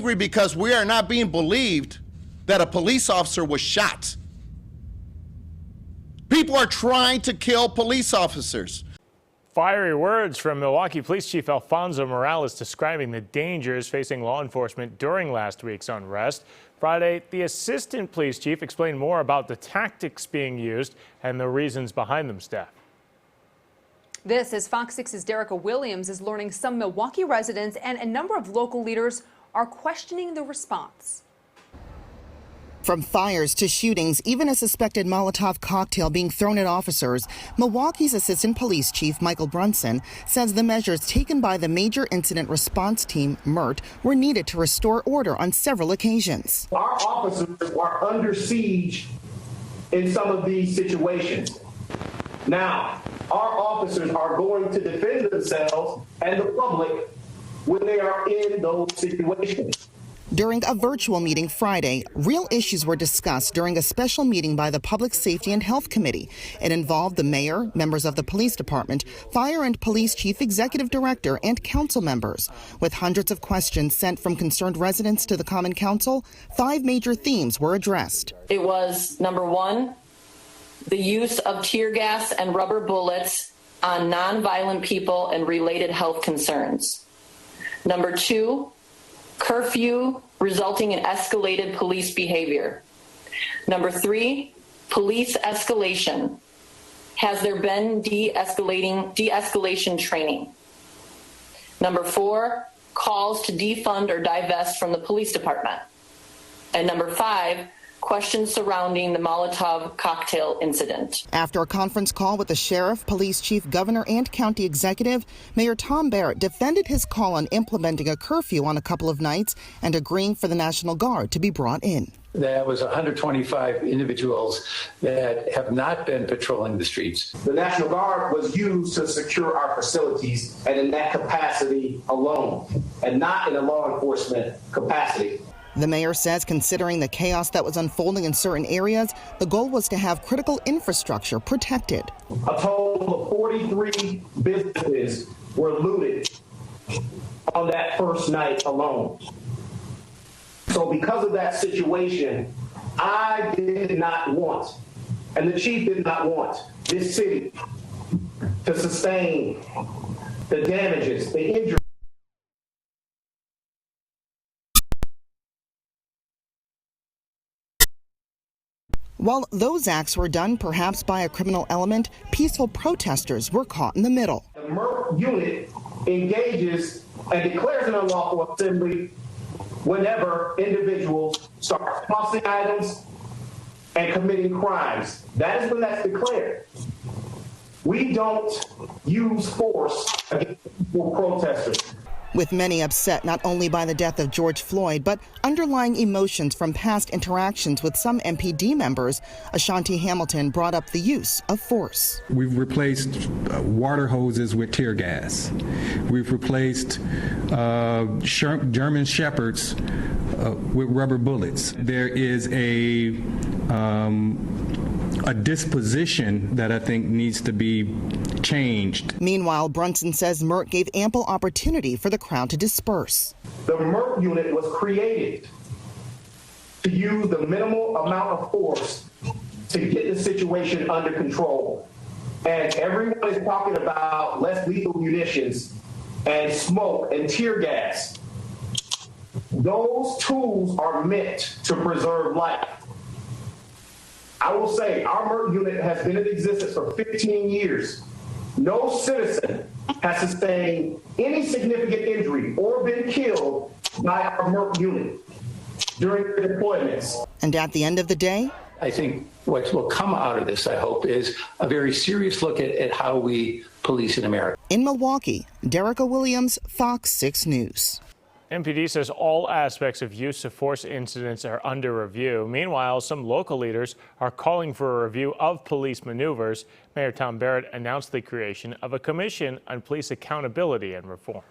angry because we are not being believed that a police officer was shot. People are trying to kill police officers. Fiery words from Milwaukee Police Chief Alfonso Morales describing the dangers facing law enforcement during last week's unrest. Friday, the assistant police chief explained more about the tactics being used and the reasons behind them, Steph. This is Fox 6's Derica Williams is learning some Milwaukee residents and a number of local leaders are questioning the response. From fires to shootings, even a suspected Molotov cocktail being thrown at officers, Milwaukee's Assistant Police Chief Michael Brunson says the measures taken by the Major Incident Response Team, MIRT, were needed to restore order on several occasions. Our officers are under siege in some of these situations. Now, our officers are going to defend themselves and the public when they are in those situations. During a virtual meeting Friday, real issues were discussed during a special meeting by the Public Safety and Health Committee. It involved the mayor, members of the police department, fire and police chief executive director, and council members. With hundreds of questions sent from concerned residents to the Common Council, 5 major themes were addressed. It was, number 1, the use of tear gas and rubber bullets on nonviolent people and related health concerns. Number 2, curfew resulting in escalated police behavior. Number 3, police escalation. Has there been de-escalation training? Number 4, calls to defund or divest from the police department. And number 5, questions surrounding the Molotov cocktail incident. After a conference call with the sheriff, police chief, governor, and county executive, Mayor Tom Barrett defended his call on implementing a curfew on a couple of nights and agreeing for the National Guard to be brought in. That was 125 individuals that have not been patrolling the streets. The National Guard was used to secure our facilities and in that capacity alone, and not in a law enforcement capacity. The mayor says considering the chaos that was unfolding in certain areas, the goal was to have critical infrastructure protected. A total of 43 businesses were looted on that first night alone. So because of that situation, I did not want, and the chief did not want, this city to sustain the damages, the injuries. While those acts were done perhaps by a criminal element, peaceful protesters were caught in the middle. The MIRT unit engages and declares an unlawful assembly whenever individuals start tossing items and committing crimes. That is when that's declared. We don't use force against peaceful protesters. With many upset not only by the death of George Floyd, but underlying emotions from past interactions with some MPD members, Ashanti Hamilton brought up the use of force. We've replaced water hoses with tear gas. We've replaced German Shepherds with rubber bullets. There is a disposition that I think needs to be changed. Meanwhile, Brunson says MIRT gave ample opportunity for the crowd to disperse. The MIRT unit was created to use the minimal amount of force to get the situation under control. And everyone is talking about less lethal munitions and smoke and tear gas. Those tools are meant to preserve life. I will say our MIRT unit has been in existence for 15 years. No citizen has sustained any significant injury or been killed by our MIRT unit during their deployments. And at the end of the day, I think what will come out of this, I hope, is a very serious look at how we police in America. In Milwaukee, Derica Williams, Fox 6 News. MPD says all aspects of use of force incidents are under review. Meanwhile, some local leaders are calling for a review of police maneuvers. Mayor Tom Barrett announced the creation of a commission on police accountability and reform.